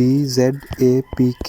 DZAPK۔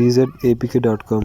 DZAPK.com۔